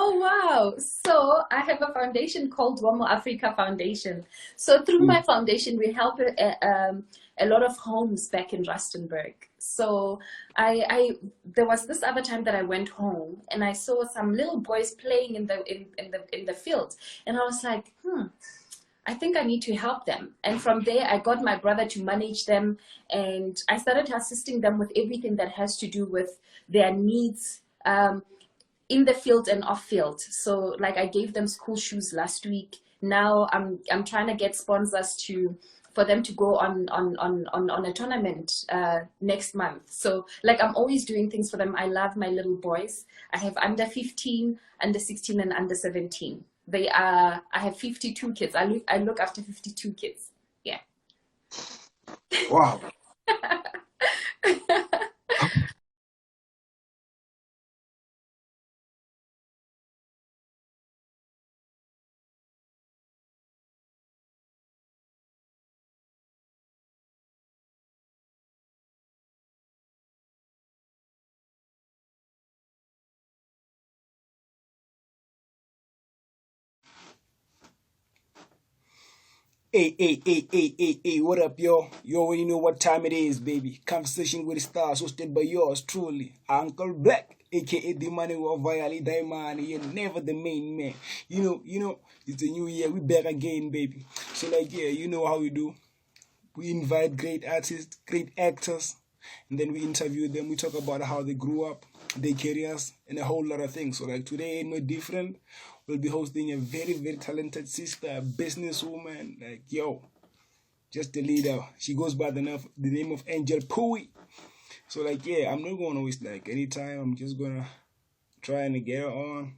Oh, wow. So I have a foundation called Afrika Foundation. So through my foundation, we help a lot of homes back in Rustenburg. So there was this other time that I went home and I saw some little boys playing in the field, and I was like, I think I need to help them. And from there, I got my brother to manage them, and I started assisting them with everything that has to do with their needs. In the field and off field. So like I gave them school shoes last week. Now I'm trying to get sponsors for them to go on a tournament next month. So like I'm always doing things for them. I love my little boys. I have under 15, under 16, and under 17. I have 52 kids. I look after 52 kids. Yeah. Wow. Hey, what up, yo? You already know what time it is, baby. Conversation with the stars, hosted by yours truly, Uncle Black, aka the man who violate diamond. You're never the main man. You know, it's a new year, we back again, baby. So, like, yeah, you know how we do. We invite great artists, great actors, and then we interview them. We talk about how they grew up, their careers, and a whole lot of things. So, like, today ain't no different. We'll be hosting a very, very talented sister, a businesswoman. Like, yo, just a leader. She goes by the name of Angel Pooe. So, like, yeah, I'm not going to waste, like, any time. I'm just going to try and get her on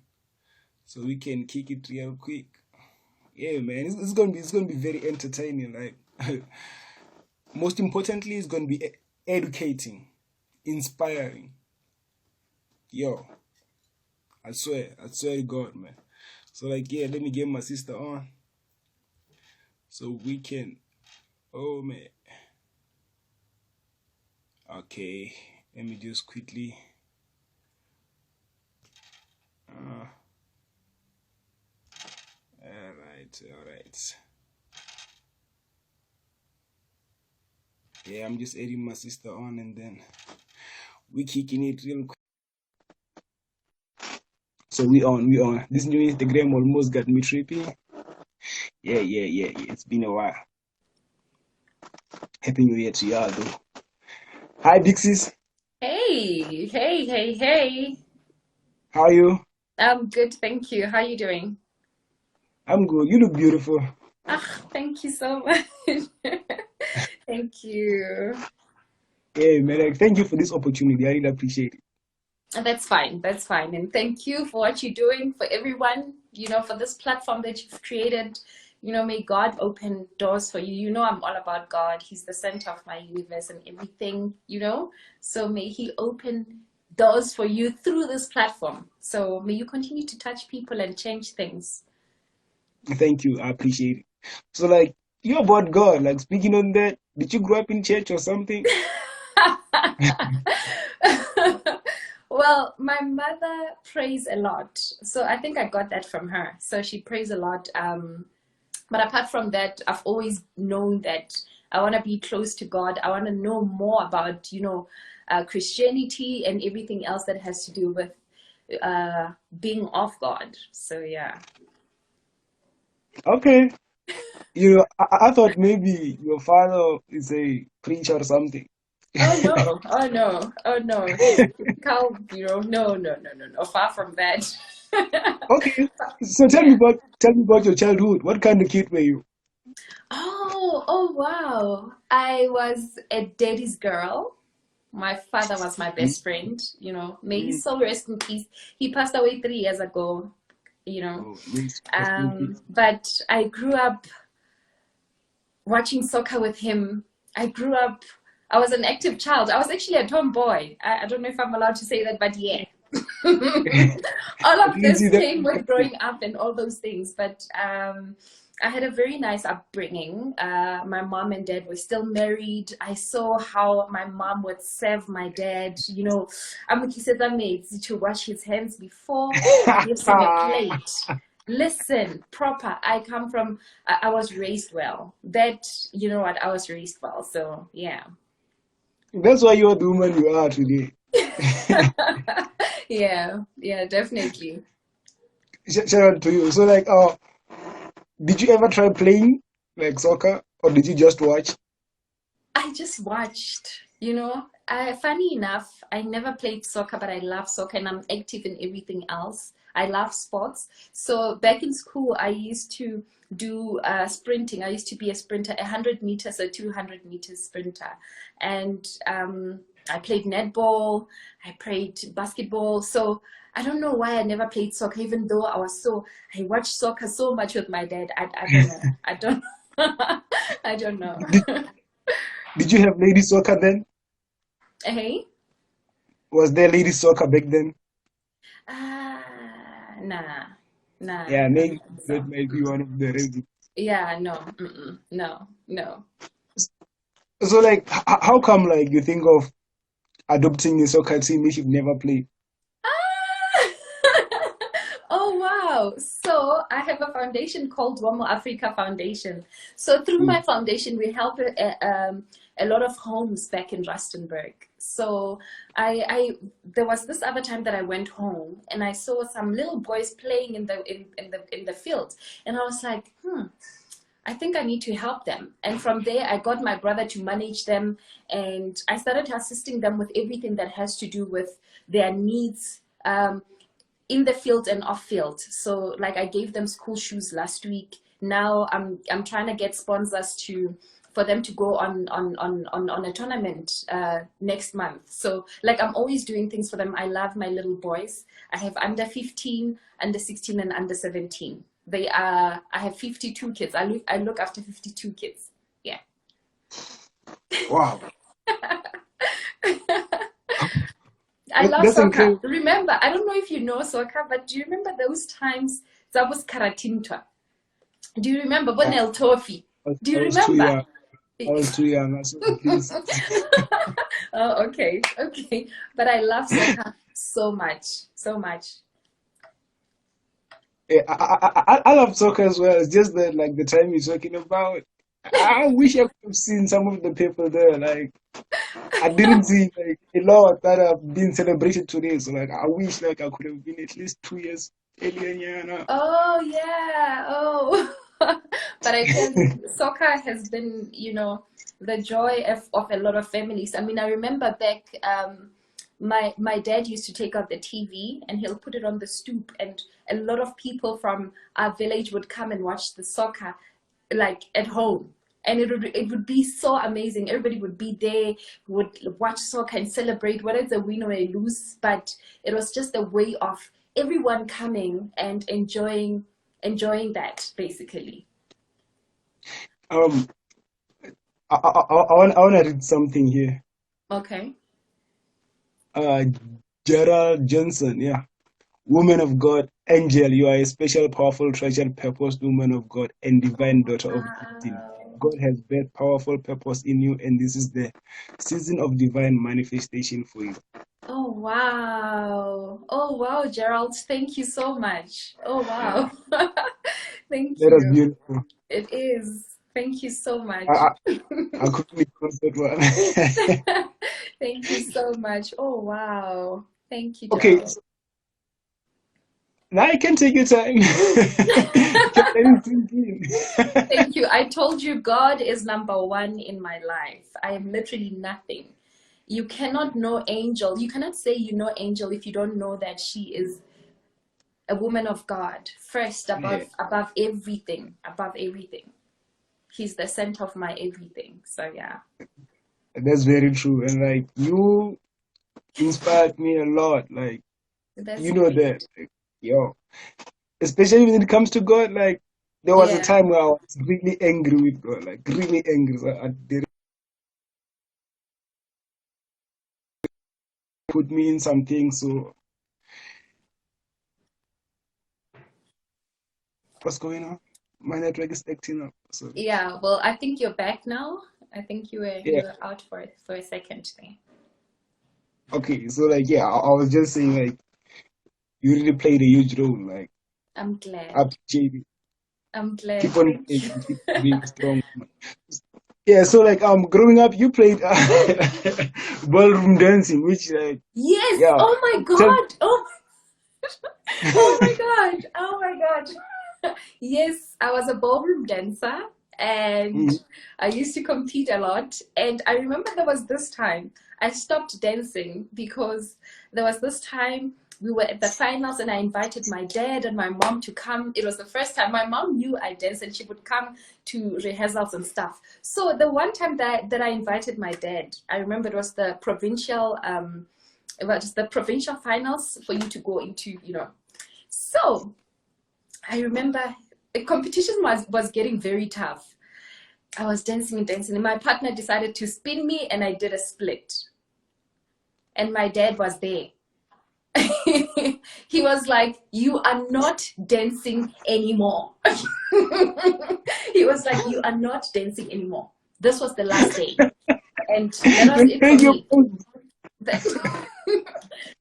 so we can kick it real quick. Yeah, man, it's going to be very entertaining. Like, most importantly, it's going to be educating, inspiring. Yo, I swear to God, man. So, like, yeah, let me get my sister on so we can, oh, man. Okay, let me just quickly, all right. Yeah, I'm just adding my sister on and then we kicking it real quick. So we on. This new Instagram almost got me tripping. Yeah. It's been a while. Happy New Year to y'all, though. Hi, Dixies. Hey. How are you? I'm good, thank you. How are you doing? I'm good. You look beautiful. Thank you so much. Thank you. Yeah, man. Like, thank you for this opportunity. I really appreciate it. That's fine. And thank you for what you're doing for everyone, for this platform that you've created. May God open doors for you. I'm all about God. He's the center of my universe and everything, So may He open doors for you through this platform. So may you continue to touch people and change things. Thank you. I appreciate it. So, like, you're about God. Like, speaking on that, did you grow up in church or something? Well, my mother prays a lot. So I think I got that from her. So she prays a lot. But apart from that, I've always known that I want to be close to God. I want to know more about, Christianity and everything else that has to do with being of God. So, yeah. Okay. I thought maybe your father is a preacher or something. Oh no. Hey, typical, no, far from that. Okay. So tell me about your childhood. What kind of kid were you? Oh wow. I was a daddy's girl. My father was my best friend, May his soul rest in peace. He passed away 3 years ago, But I grew up watching soccer with him. I was an active child. I was actually a tomboy. I don't know if I'm allowed to say that, but yeah. All of this came with growing up and all those things. But I had a very nice upbringing. My mom and dad were still married. I saw how my mom would serve my dad. Maids to wash his hands before he gives him a plate. Listen, proper. I come from, I was raised well. That, you know what, I was raised well. So, yeah. That's why you're the woman you are today. Yeah, definitely. Shout out to you. So, like, did you ever try playing like soccer, or did you just watch? I just watched, funny enough, I never played soccer, but I love soccer and I'm active in everything else. I love sports. So back in school, I used to do sprinting. I used to be a sprinter, 100 meters or 200 meters sprinter. And I played netball, I played basketball. So I don't know why I never played soccer, even though I watched soccer so much with my dad. I don't know. I don't, I don't know. Did, did you have ladies soccer then? Hey? Was there ladies soccer back then? Nah, nah, Yeah, I don't maybe think that so. might be one of the reasons. Yeah, no, no, no. So, like, how come, like, you think of adopting a soccer team if you've never played? Oh wow. So I have a foundation called Womo Afrika Foundation. So through Mm. my foundation, we help a lot of homes back in Rustenburg. So there was this other time that I went home and I saw some little boys playing in the field, and I was like, I think I need to help them. And from there, I got my brother to manage them, and I started assisting them with everything that has to do with their needs. In the field and off field. So like I gave them school shoes last week. Now I'm trying to get sponsors for them to go on a tournament next month. So like I'm always doing things for them. I love my little boys. I have under 15, under 16, and under 17. I have 52 kids. I look after 52 kids. Yeah. Wow, I love that's soccer. incredible. Remember, I don't know if you know soccer, but do you remember those times that was karatintwa? Do you remember Yeah, Bonel Toffee? Do I you was too remember? young. I was too young. So please. Oh, okay. But I love soccer so much, so much. Yeah, I love soccer as well. It's just that, like, the time you're talking about, I wish I could have seen some of the people there. Like, I didn't see like a lot that have been celebrated today. So, like, I wish like I could have been at least 2 years earlier. Yeah, no. Oh yeah. Oh. But I tell you, soccer has been, the joy of a lot of families. I mean, I remember back, my dad used to take out the TV and he'll put it on the stoop, and a lot of people from our village would come and watch the soccer, like at home. And it would be so amazing. Everybody would be there, would watch soccer and celebrate, whether it's a win or a lose. But it was just a way of everyone coming and enjoying that basically. Um, I want to read something here. Okay. Uh, Gerald Johnson, yeah. Woman of God, angel, you are a special, powerful, treasured, purposed woman of God and divine daughter of gifting. Wow. God has birthed powerful purpose in you, and this is the season of divine manifestation for you. Oh wow. Oh wow, Gerald. Thank you so much. Oh wow. Thank That was you. beautiful. It is. Thank you so I, much. I, I couldn't cross that one. Thank you so much. Oh wow. Thank you, Okay, Gerald. so now you can take your time. Can let it sink in. Thank you. I told you God is number one in my life. I am literally nothing. You cannot know Angel. You cannot say you know Angel if you don't know that she is a woman of God first, Yeah, above everything, above everything. He's the center of my everything. So yeah, that's very true. And like, you inspired me a lot. Like, that's you know great. that, like, yo, especially when it comes to God, like, there was a Yeah. time where I was really angry with God, like really angry. So they put me in something. So what's going on? My network is acting up. So Yeah, well, I think you're back now. I think you yeah. were out for a second there. Okay. So like yeah, I was just saying like you really played a huge role. Like I'm I glad. appreciate it. I'm glad. Keep on Thank playing you. and keep being strong. Yeah. So like growing up, you played ballroom dancing, which like Yes. yeah. Oh my Tell, God. Oh my God. Oh my God. Yes, I was a ballroom dancer and Mhm. I used to compete a lot. And I remember there was this time I stopped dancing because there was this time we were at the finals and I invited my dad and my mom to come. It was the first time my mom knew I danced and she would come to rehearsals and stuff. So the one time that I invited my dad, I remember it was the provincial finals for you to go into, you know. So I remember the competition was getting very tough. I was dancing and dancing, and my partner decided to spin me, and I did a split. And my dad was there. He was like, "You are not dancing anymore." He was like, "You are not dancing anymore." This was the last day, and that was Like, it for thank you. me. That,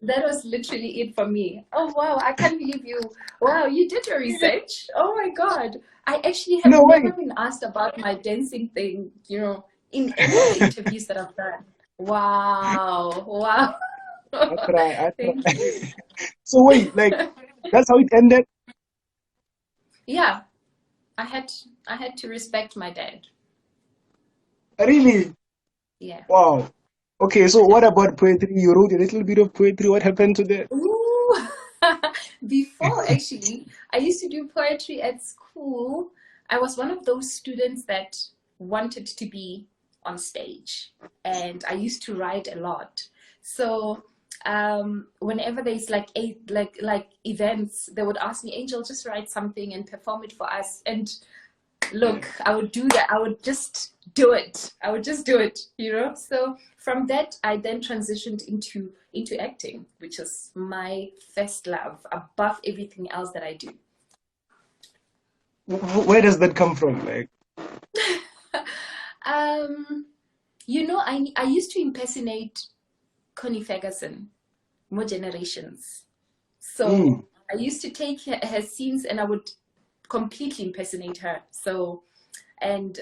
that was literally it for me. Oh wow, I can't believe you. Wow, you did your research. Oh my God. I actually have No way. never been asked about my dancing thing, you know, in any of the interviews that I've done. Wow. Wow. I try. I Thank try. you. So wait, like that's how it ended. Yeah, I had I had to respect my dad. Really? Yeah. Wow. Okay, so what about poetry? You wrote a little bit of poetry. What happened to that? Ooh. Before, actually, I used to do poetry at school. I was one of those students that wanted to be on stage, and I used to write a lot. So, whenever there's like events, they would ask me, Angel, just write something and perform it for us. And Yeah. look, I would do that. I would just do it. I would just do it, you know. So from that, I then transitioned into acting, which is my first love above everything else that I do. Where does that come from? Like, um, you know, I used to impersonate Connie Ferguson, more generations. mm, So I used to take her scenes and I would completely impersonate her. So and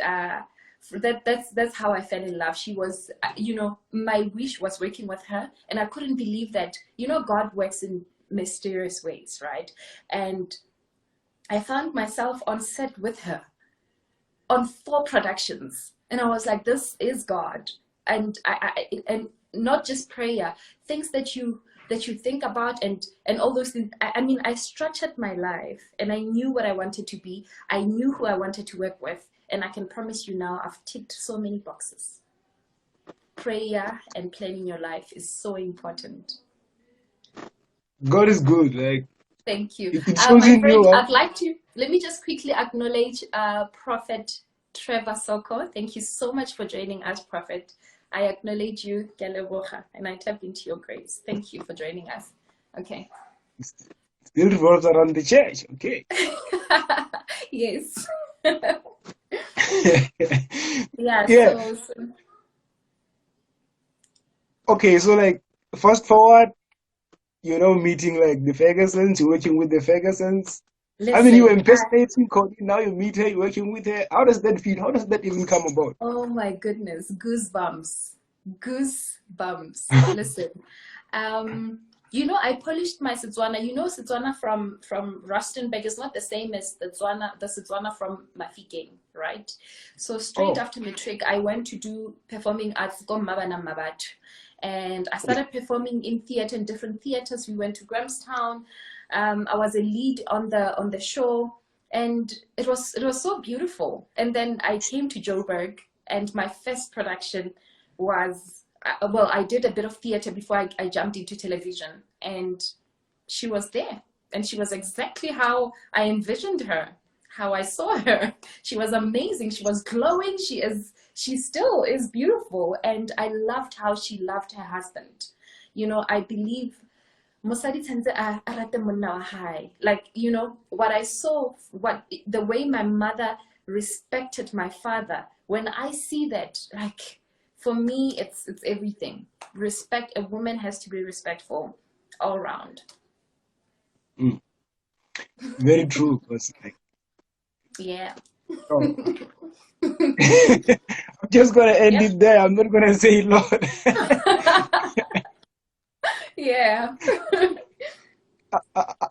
that's how I fell in love. She was, you know, my wish was working with her, and I couldn't believe that, you know, God works in mysterious ways, right? And I found myself on set with her on 4 productions, and I was like, this is God. And and not just prayer, things that you think about, and all those things. I mean, I structured my life and I knew what I wanted to be. I knew who I wanted to work with, and I can promise you now, I've ticked so many boxes. Prayer and planning your life is so important. God is good. Like, Thank you. it shows My in you. friend, I'd like to, let me just quickly acknowledge Prophet Trevor Soko. Thank you so much for joining us, Prophet. I acknowledge you, Galebocha, and I tap into your grace. Thank you for joining us. Okay. Still revolves around the church. Okay. Yes. Yeah, Yeah. so Okay. So like, fast forward. Meeting like the Fergusons. You're working with the Fergusons. I mean, you were listen, impersonating Cody. Now you meet her. You're working with her. How does that feel? How does that even come about? oh my goodness, goosebumps. Goosebumps. Listen. Um, you know, I polished my Setswana. You know, Setswana from Rustenburg is not the same as the Setswana from Mafikeng, right? So straight Oh, after matric, I went to do performing arts go Mabana Mabatu. And I yeah. started performing in theater, in different theaters. We went to Grahamstown. I was a lead on the show, and it was so beautiful. And then I came to Joburg, and my first production was well, I did a bit of theater before I jumped into television, and she was there, and she was exactly how I envisioned her, how I saw her. She was amazing. She was glowing. She still is beautiful, and I loved how she loved her husband. You know, I believe mosadi tshwantse a rate monna wa hae. Like, you know, what I saw, the way my mother respected my father, when I see that, like, for me, it's everything. Respect. A woman has to be respectful all around. Mm. Very true. Because like, Yeah. oh. I'm just gonna end Yep. it there. I'm not gonna say a lot. Yeah.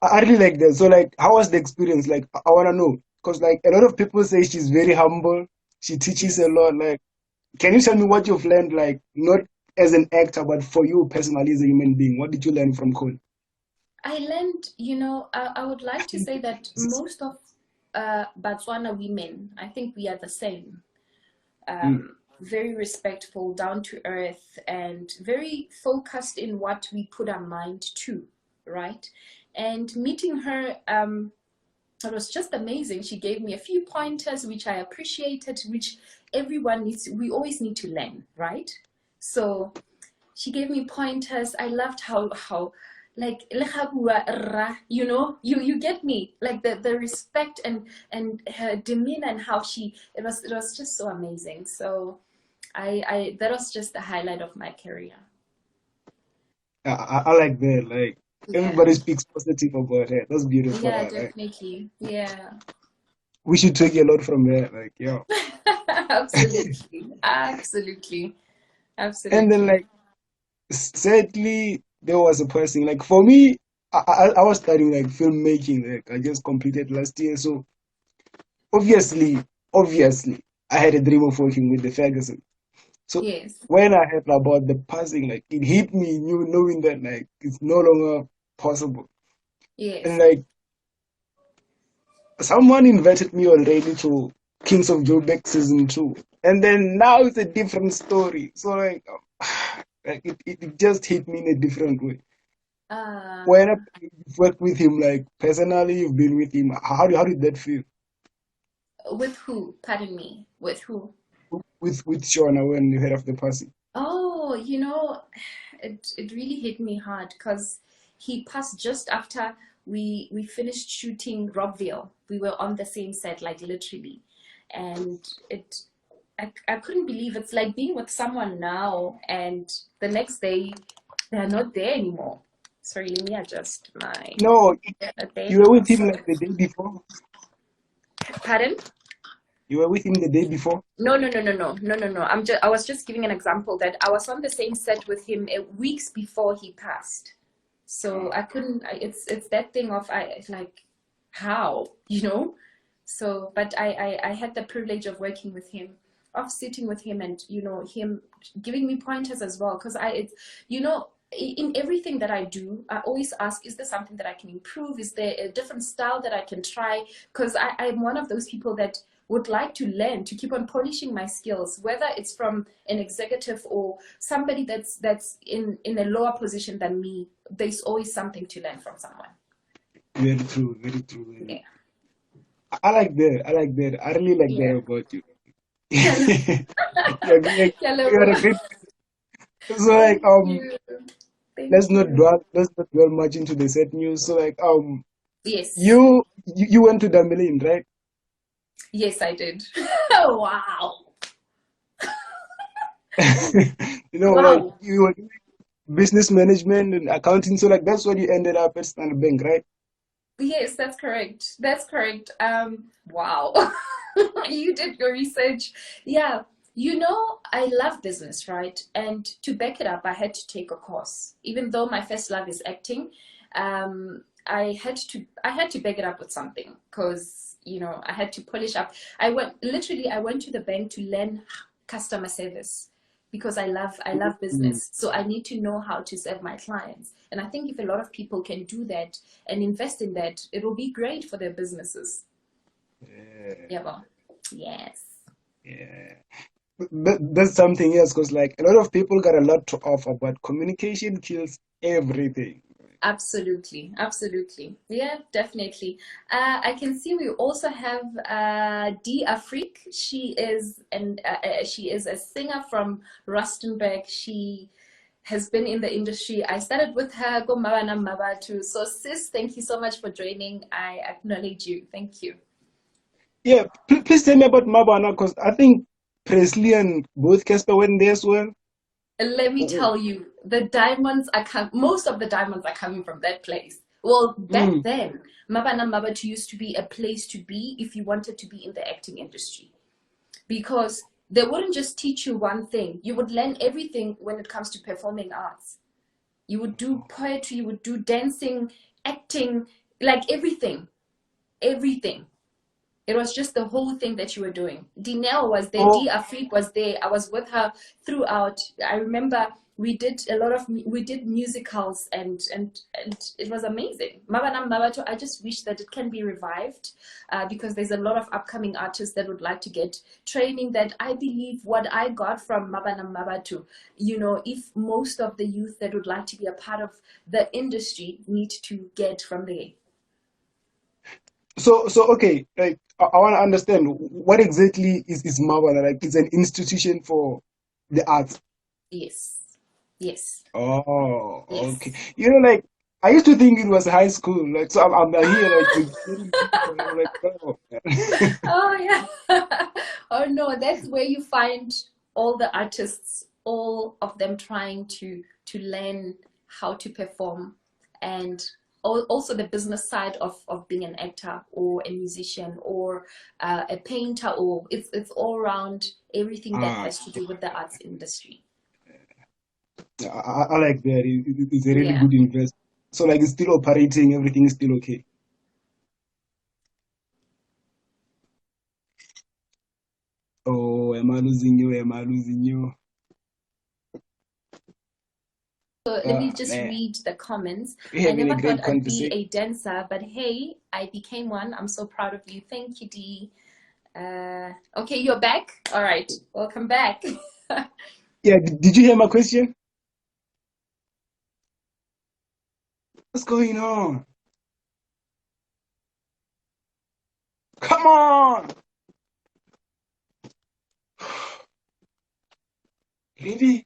I really like that. So, like, how was the experience? Like, I wanna know because, like, a lot of people say she's very humble. She teaches a Yes. lot. Like, can you tell me what you've learned? Like, not as an actor, but for you personally as a human being. What did you learn from Cole? I learned, you know, I would like to say that most of Botswana women, I think we are the same. Mm, Very respectful, down to earth, and very focused in what we put our mind to, right? And meeting her, it was just amazing. She gave me a few pointers, which I appreciated, which everyone needs, we always need to learn, right? So she gave me pointers. I loved how like you know, you get me, like the respect and her demeanor and how she, it was just so amazing. So I that was just the highlight of my career. I like that. Like, Yeah. everybody speaks positive about her. That's beautiful. Yeah, Like, definitely. Yeah. we should take a lot from her. Like, yeah. Absolutely. Absolutely. And then, Absolutely. like, sadly, there was a person. Like, for me, I was studying like filmmaking. Like, I just completed last year. So obviously, obviously, I had a dream of working with the Ferguson. So Yes. when I heard about the passing, like, it hit me, you knowing that like it's no longer possible. And Yes. like, someone invited me already to Kings of Joburg season 2, and then now it's a different story. So like, like it just hit me in a different way. Uh, When you've worked with him, like personally, you've been with him. How did that feel? with who? Pardon me. With who? With Shona when you heard of the passing? Oh, you know, it really hit me hard because he passed just after we finished shooting Rockville. We were on the same set, like literally, and I couldn't believe it's like being with someone now, and the next day they're not there anymore. Sorry, let me adjust my No, you thing. were with him So, like the day before. pardon? You were with him the day before. No, no, no, no, no, no, no, no. I was just giving an example that I was on the same set with him weeks before he passed. So I couldn't. It's that thing of like how, you know. So, but I had the privilege of working with him, of sitting with him, and you know him giving me pointers as well. Because it's, you know, in everything that I do, I always ask, is there something that I can improve? Is there a different style that I can try? Because I'm one of those people that would like to learn, to keep on polishing my skills, whether it's from an executive or somebody that's in a lower position than me. There's always something to learn from someone. Very true, very true. Very. Yeah. I like that. I like that. I really like that Yeah. about you. Hello. You're a great. So like, Thank you. Thank you. let's not dwell much into the set news. So like, Yes. you went to Damelin, right? Yes, I did. Wow. Like, Wow. you were doing business management and accounting. So like, that's what you ended up at Standard Bank, right? Yes, that's correct. That's correct. Wow. You did your research. Yeah. You know, I love business, right? And to back it up, I had to take a course. Even though my first love is acting, I had to back it up with something because, you know, I had to polish up. I went to the bank to learn customer service because I love Mm, business. So I need to know how to serve my clients. And I think if a lot of people can do that and invest in that, it will be great for their businesses. yeah, Yeah, well, yes. yeah. That's something else because like a lot of people got a lot to offer, but communication kills everything. Absolutely, absolutely. Yeah, definitely. I can see we also have D Afrique. She is a singer from Rustenburg. has been in the industry. I started with her, go Mabana Maba too. So sis, thank you so much for joining. I acknowledge you. Thank you. Yeah, please tell me about Mabana because I think Presley and both Casper went there as well. Let me tell you, the diamonds most of the diamonds are coming from that place. Well, back Mm. then, Mabana Mabatu used to be a place to be if you wanted to be in the acting industry. Because they wouldn't just teach you one thing. You would learn everything when it comes to performing arts. You would do poetry, you would do dancing, acting, like everything. Everything. It was just the whole thing that you were doing. Dinelle was there, Oh, D Afrique was there. I was with her throughout. I remember we did musicals and it was amazing. Mabanam Mabato, I just wish that it can be revived because there's a lot of upcoming artists that would like to get training that I believe what I got from Mabanam Mabatu, if most of the youth that would like to be a part of the industry need to get from there. so okay, like I want to understand what exactly is Mabana? Like it's an institution for the arts. Yes. Yes. Oh, okay. Yes. Like I used to think it was high school. Like so, I'm here like getting deep, and I'm like, oh. Oh yeah. Oh no, that's where you find all the artists, all of them trying to learn how to perform, and also the business side of being an actor or a musician or a painter, or it's all around everything that Ah, has to do with the arts industry. I like that. It's a really Yeah. good investment. So like it's still operating, everything is still okay. Oh, am I losing you? Am I losing you? So let me Ah, just man. read the comments. We're I having a never thought great I'd be conversation. a dancer, but hey, I became one. I'm so proud of you. Thank you, Dee. Okay, you're back. All right, welcome back. Yeah, did you hear my question? What's going on? Come on! Really?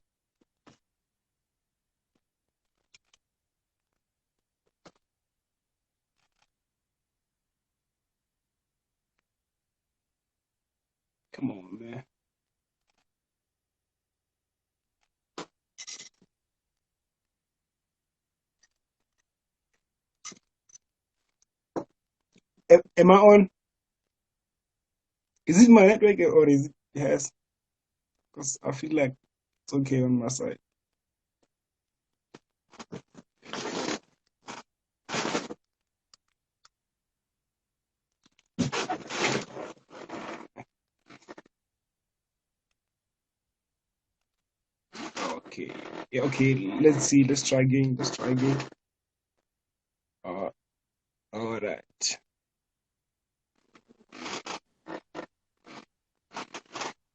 Come on, man. Am I on? Is it my network or is it yes? Because I feel like it's okay on my side. Okay. Yeah, okay. Let's see. Let's try again. Let's try again. Uh, all right.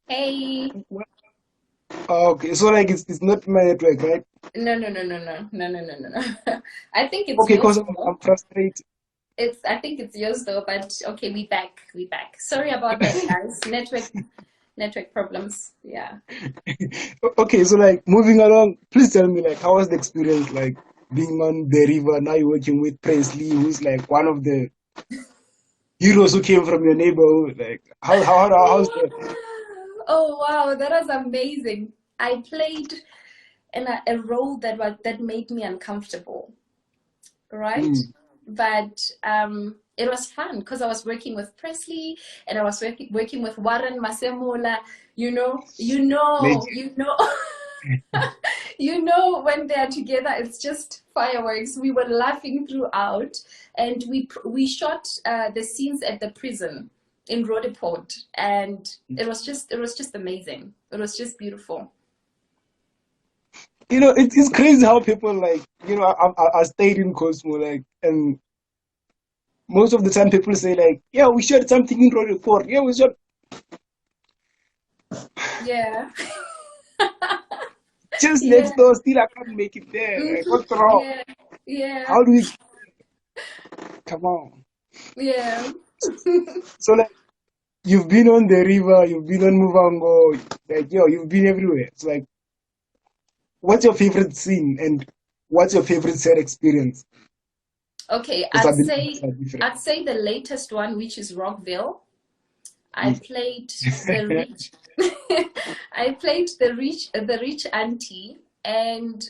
Hey. Okay. So like it's not my network, right? No, no, no, no, no, no, no, no, no, no. I think it's Okay, yours because I'm though. frustrated. I think it's yours though, but okay, we back. We back. Sorry about that, guys. Network problems. Yeah. Okay, so like moving along, please tell me like how was the experience like being on the river? Now you're working with Presley, who's like one of the heroes who came from your neighborhood. Like how's that? Oh wow, that was amazing. I played in a role that made me uncomfortable, right? Mm. But it was fun because I was working with Presley and I was working with Warren Masemola. Legend. When they're together, it's just fireworks. We were laughing throughout, and we shot the scenes at the prison in Rodeport, and it was just amazing. It was just beautiful. It's crazy how people like I stayed in Cosmo like and most of the time people say like yeah we shot something in Road Report, yeah we shot Yeah. just Yeah. next door, still I can't make it there, like Hmm. what's wrong? Yeah. Yeah. How do we come on? Yeah. So like you've been on the river, you've been on Muvango, like you've been everywhere. It's like what's your favorite scene and what's your favorite set experience? Okay, Because I believe these are different. I'd say the latest one, which is Rockville. I Mm. played the rich. I played the rich auntie, and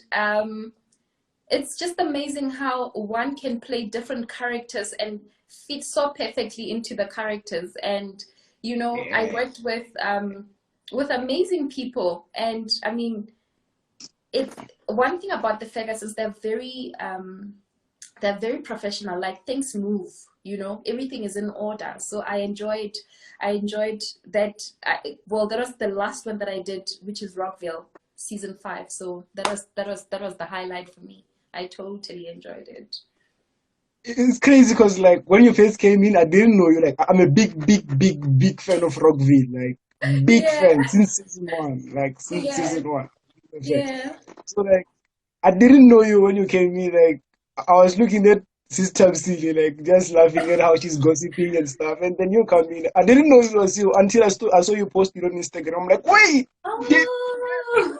it's just amazing how one can play different characters and fit so perfectly into the characters. And I Yeah. worked with amazing people, and I mean, it's one thing about the Fergusons, they're very professional. Like things move, everything is in order. So I enjoyed that. Well, that was the last one that I did, which is Rockville season 5. So that was the highlight for me. I totally enjoyed it. It's crazy because like when you first came in, I didn't know you. Like I'm a big fan of Rockville. Like big Yeah, fan since season one. Like since yeah, season one. Perfect. yeah. So like I didn't know you when you came in. Like I was looking at Sister Celia, like just laughing at how she's gossiping and stuff. And then you come in. I didn't know it was you until I saw you post it on Instagram. I'm like, wait, yeah, Oh.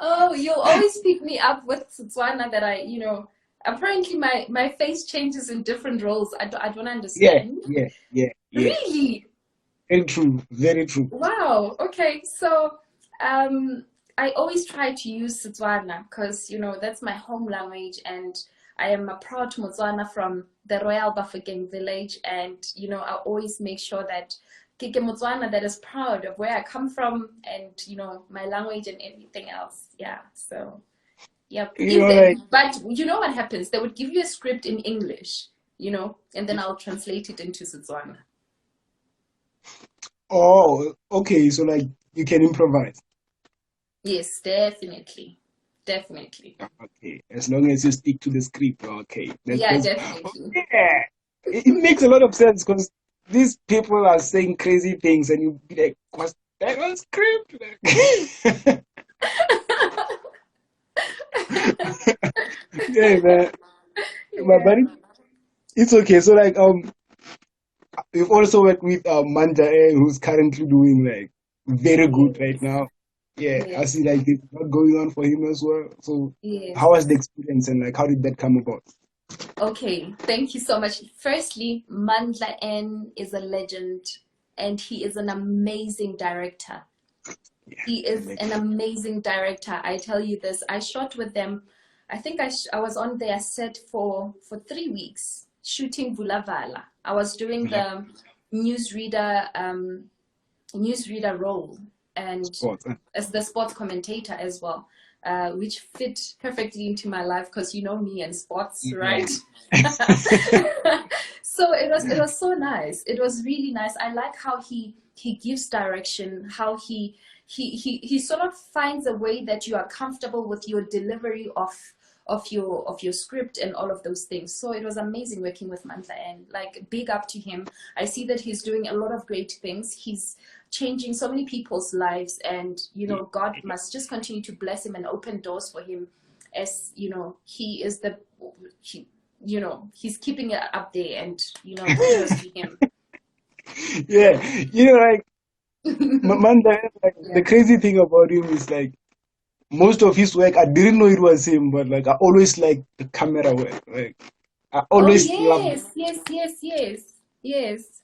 Oh, you'll always pick me up with Setswana that apparently my face changes in different roles. I don't yeah, understand. yeah. Really? Very true, very true. Wow. Okay. So, I always try to use Setswana because, that's my home language, and I am a proud Motswana from the Royal Bafokeng village. And, I always make sure that Kike Motswana that is proud of where I come from and, my language and everything else. Yeah. So, yep. You know, like But you know what happens? They would give you a script in English, and then I'll translate it into Setswana. oh, okay. So like you can improvise. Yes, definitely. Definitely. Okay, as long as you stick to the script. Okay, Yeah, that's definitely. yeah. It makes a lot of sense because these people are saying crazy things, and you be like, "What's that on script?" Like, yeah, man, my Yeah. buddy. It's okay. So like, we've also worked with Manja, who's currently doing like very good right Yes. now. Yeah, I Yes. see like it's not going on for him as well. So, how was the Yes. experience and like how did that come about? Okay. Thank you so much. Firstly, Mandla N is a legend and he is an amazing director. Yeah, He is like an amazing director. I tell you this. I shot with them. I think I was on their set for 3 weeks shooting Vulavala. I was doing the newsreader newsreader role and sports. as the sports commentator as well, which fit perfectly into my life because you know me and sports, Yeah. right? So it was so nice. It was really nice. I like how he gives direction, how he sort of finds a way that you are comfortable with your delivery of your script and all of those things. So it was amazing working with Mantla and like big up to him. I see that he's doing a lot of great things. He's changing so many people's lives, and God must just continue to bless him and open doors for him, as he is he's keeping it up there, and kudos to him. Yeah, like Manda, like the Yeah. crazy thing about him is like most of his work, I didn't know it was him, but like I always like the camera work. Like I Oh always loved it. yes, yes, yes, yes, yes.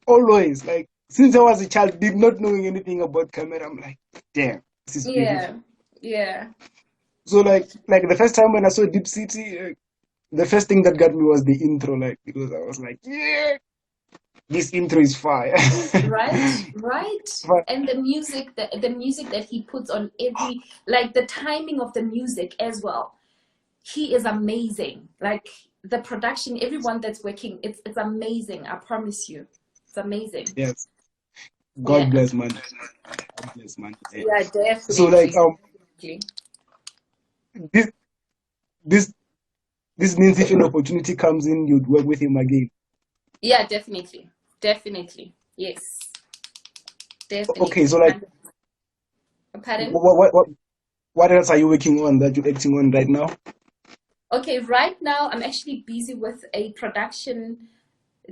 Always. Like since I was a child, did not knowing anything about camera. I'm like, damn, this is beautiful. Yeah, yeah. So like the first time when I saw Deep City, the first thing that got me was the intro, like because I was like, yeah, this intro is fire. Right, right. But And the music that he puts on every, like the timing of the music as well. He is amazing. Like the production, everyone that's working, it's amazing. I promise you, it's amazing. yes, God Yeah, bless man. God bless man. Yeah. yeah, So like definitely, definitely. this this this means if an opportunity comes in, you'd work with him again. Yeah, definitely, definitely. Yes, Okay, definitely. so like Pardon? what else are you working on that you're acting on right now? Okay, right now I'm actually busy with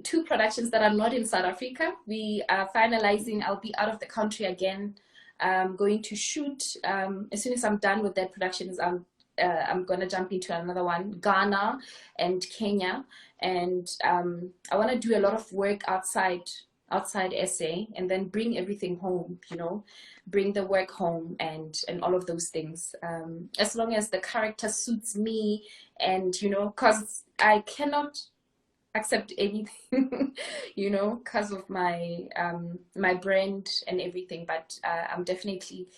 two productions that are not in South Africa. We are finalizing. I'll be out of the country again. I'm going to shoot. As soon as I'm done with that production, I'm gonna jump into another one, Ghana and Kenya, and I want to do a lot of work outside SA, and then bring everything home. Bring the work home and all of those things. As long as the character suits me, and because I cannot accept anything, because of my my brand and everything. But I'm definitely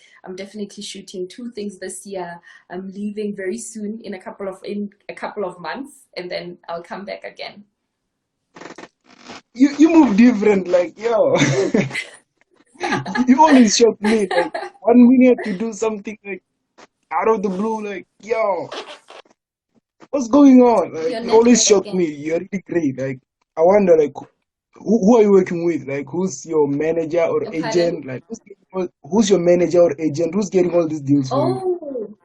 shooting 2 things this year. I'm leaving very soon in a couple of months, and then I'll come back again. You move different, like yo. You always shock me. Like 1 minute you do something like out of the blue, like yo, what's going on? Like Your you always network shock again. me. You're really great. Like I wonder, like who are you working with? Like who's your manager or Pardon? agent? Like who's your manager or agent? Who's getting all these deals for you?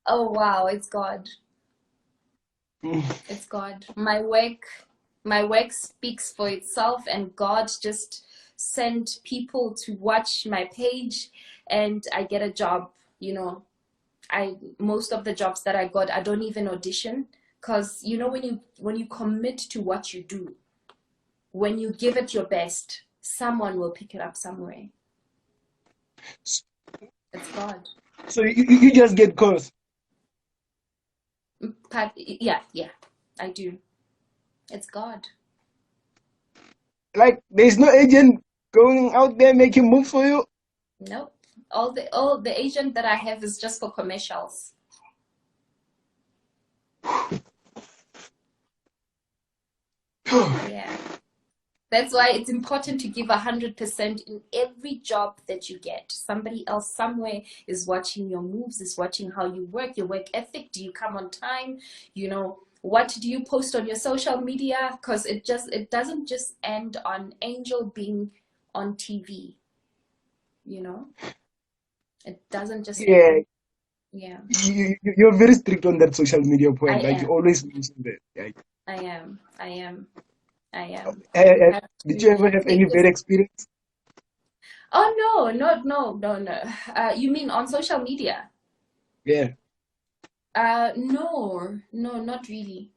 Oh wow, it's God. It's God. My work speaks for itself, and God just sent people to watch my page, and I get a job. Most of the jobs that I got, I don't even audition, because when you commit to what you do, when you give it your best, someone will pick it up somewhere. It's God. So you just get calls. Yeah, I do. It's God. Like there's no agent going out there making moves for you. Nope. All the agent that I have is just for commercials. Yeah. That's why it's important to give 100% in every job that you get. Somebody else somewhere is watching your moves, is watching how you work, your work ethic. Do you come on time? What do you post on your social media? Because it doesn't just end on Angel being on TV. It doesn't just Yeah. end. Yeah. You're very strict on that social media point. I Like you am. always mention that. Like, I am. I am. I am. You eh, have did to you ever have any take bad this. experience? Oh no, no. You mean on social media? Yeah. No, not really.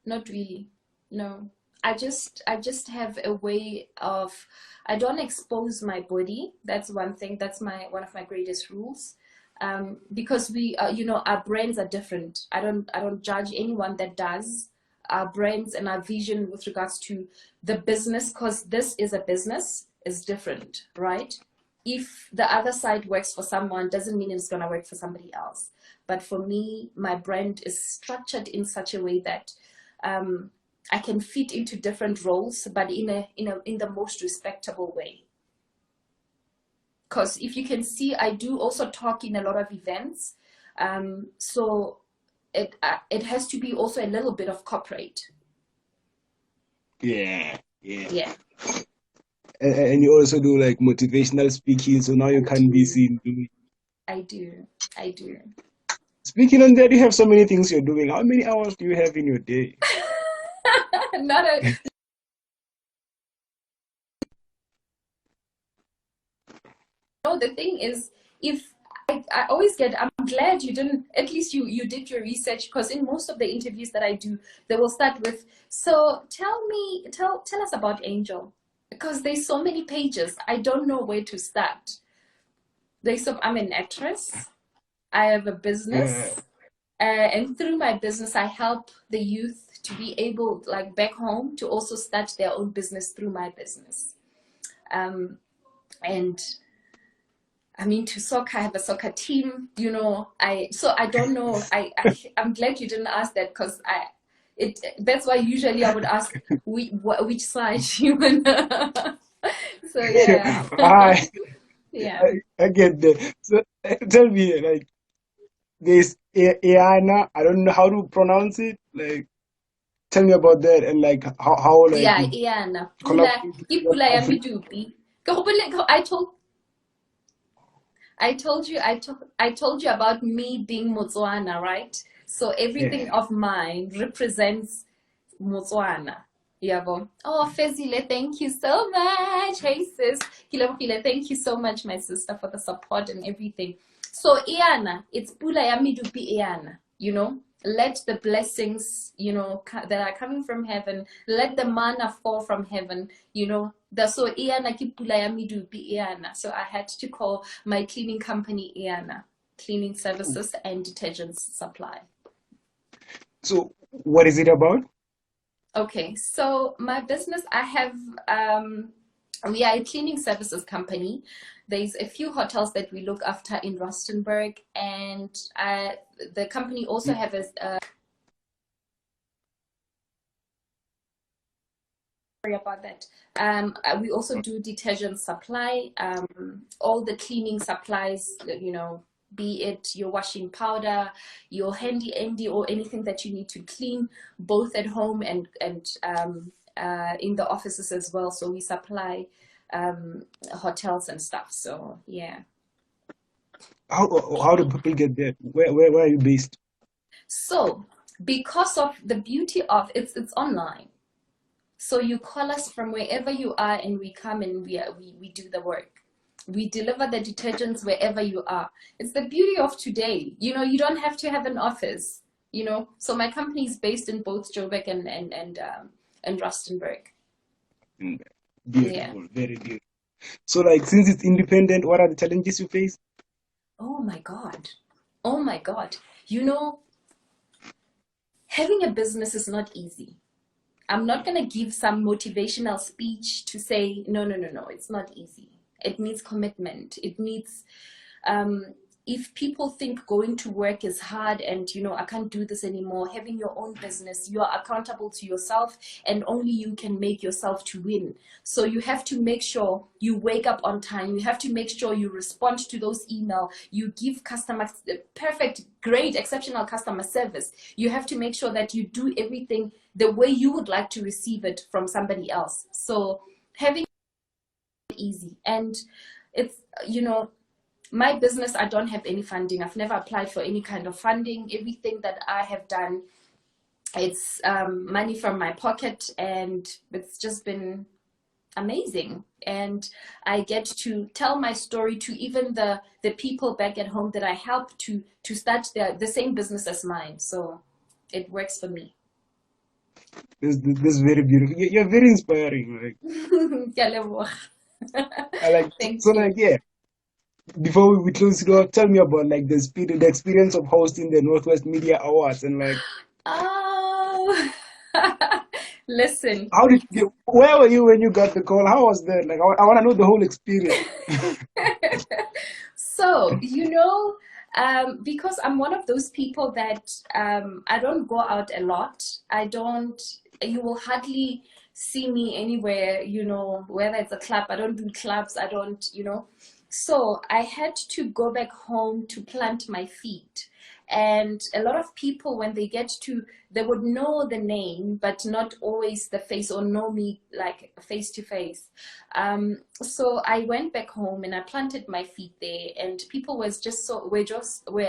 Not really. No. I just have a way of, I don't expose my body. That's one thing. That's one of my greatest rules. Because our brains are different. I don't judge anyone that does. Our brains and our vision with regards to the business, because this is a business, is different, right? If the other side works for someone, doesn't mean it's gonna work for somebody else. But for me, my brand is structured in such a way that I can fit into different roles, but in the most respectable way. Because if you can see, I do also talk in a lot of events, so it has to be also a little bit of corporate. Yeah. Yeah. And you also do like motivational speaking, so now you can be seen doing. I do. Speaking on that, you have so many things you're doing. How many hours do you have in your day? Not a. No, the thing is, if I always get, I'm glad you didn't, at least you did your research, because in most of the interviews that I do, they will start with, so tell us about Angel, because there's so many pages, I don't know where to start. I'm an actress, I have a business, and through my business, I help the youth to be able, like back home, to also start their own business through my business. And I'm into soccer. I have a soccer team. I don't know. I'm glad you didn't ask that, because that's why usually I would ask which side you wanna. So yeah. I, Yeah. I get that. So tell me, like, there's EANA. I don't know how to pronounce it. Like, tell me about that and like how like Yeah, you EANA. Pula, collaborate ke with pula ya Africa. medupi. I told you about me being Motswana, right? So Yeah. everything of mine represents Motswana. Yabo. Oh, Fezile, thank you so much. Hey, sis. Kilabukile, thank you so much, my sister, for the support and everything. So, EANA, it's Pula Yamidupi EANA, Let the blessings, that are coming from heaven, let the manna fall from heaven, So EANA ki Pula Yamidupi EANA. So I had to call my cleaning company EANA, cleaning services and detergents supply. So what is it about? Okay, so my business, we are a cleaning services company. There's a few hotels that we look after in Rustenburg, and the company also have a sorry about that. We also do detergent supply, all the cleaning supplies, be it your washing powder, your handy andy, or anything that you need to clean, both at home and in the offices as well. So we supply hotels and stuff. So yeah. How do people get there? Where are you based? So because of the beauty of it's online. So you call us from wherever you are, and we come and we do the work. We deliver the detergents wherever you are. It's the beauty of today. You don't have to have an office. So my company is based in both Joburg and Rustenburg. Beautiful, Yeah. very beautiful. So, like, since it's independent, what are the challenges you face? Oh my God. Oh my God. Having a business is not easy. I'm not going to give some motivational speech to say, no, it's not easy. It needs commitment. It needs, if people think going to work is hard and, I can't do this anymore, having your own business, you are accountable to yourself, and only you can make yourself to win. So you have to make sure you wake up on time. You have to make sure you respond to those emails. You give customers perfect, great, exceptional customer service. You have to make sure that you do everything the way you would like to receive it from somebody else. So having easy, and it's my business, I don't have any funding. I've never applied for any kind of funding. Everything that I have done, it's money from my pocket, and it's just been amazing. And I get to tell my story to even the people back at home that I help to start the same business as mine. So it works for me. This is very beautiful. You're very inspiring. I like. Thank So, you. like, yeah. Before we close it off, tell me about like the experience of hosting the Northwest Media Awards, and like, Oh, listen. how did you? Where were you when you got the call? How was that? Like, I want to know the whole experience. So, because I'm one of those people that I don't go out a lot. You will hardly see me anywhere, whether it's a club. I don't do clubs. I don't, So I had to go back home to plant my feet. And a lot of people, when they they would know the name, but not always the face, or know me like face to face. So I went back home and I planted my feet there, and people were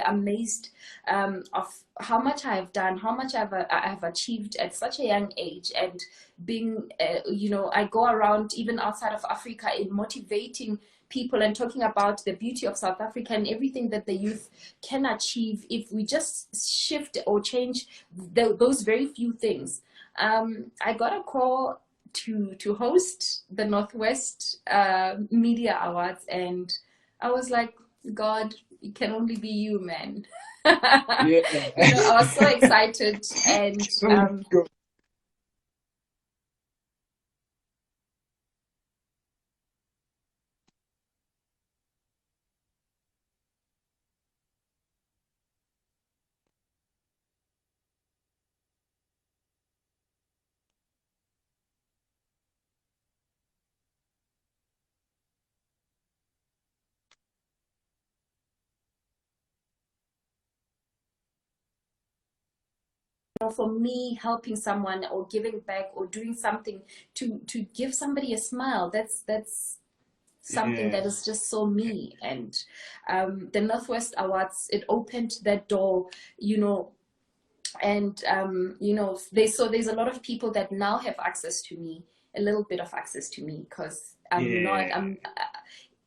amazed of how much I have done, how much I have achieved at such a young age, and being, I go around even outside of Africa in motivating people and talking about the beauty of South Africa and everything that the youth can achieve if we just shift or change those very few things. I got a call to host the Northwest Media Awards, and I was like, God, it can only be you, man. Yeah. I was so excited, and for me, helping someone or giving back or doing something to give somebody a smile, that's something that is just so me. And the Northwest Awards, it opened that door, and there's a lot of people that now have access to me, a little bit of access to me, because Yeah.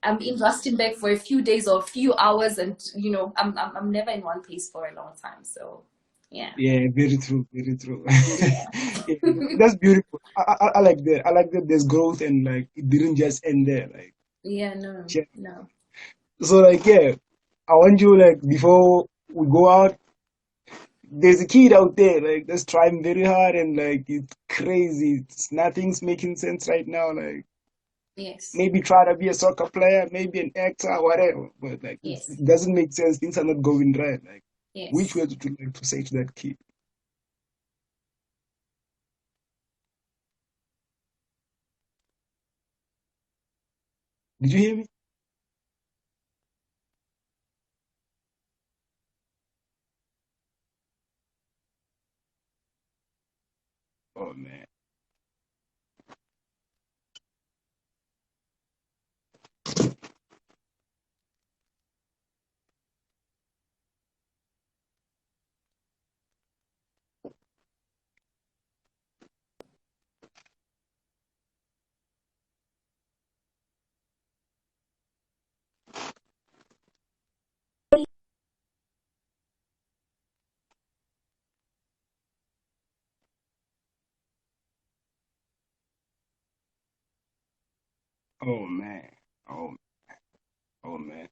I'm in Rustenburg for a few days or a few hours, and I'm never in one place for a long time. So yeah. Yeah, very true, very true. Yeah. Yeah, that's beautiful. I like that. I like that there's growth and like it didn't just end there. Like, Yeah, no, yeah. no. So like, yeah, I want you like before we go out, there's a kid out there like that's trying very hard and like it's crazy. Nothing's making sense right now. Like Yes, maybe try to be a soccer player, maybe an actor, whatever. But like yes, it doesn't make sense. Things are not going right. Like which yes. words would you like to say to that kid? Did you hear me? Oh man. Oh man. Oh oh man.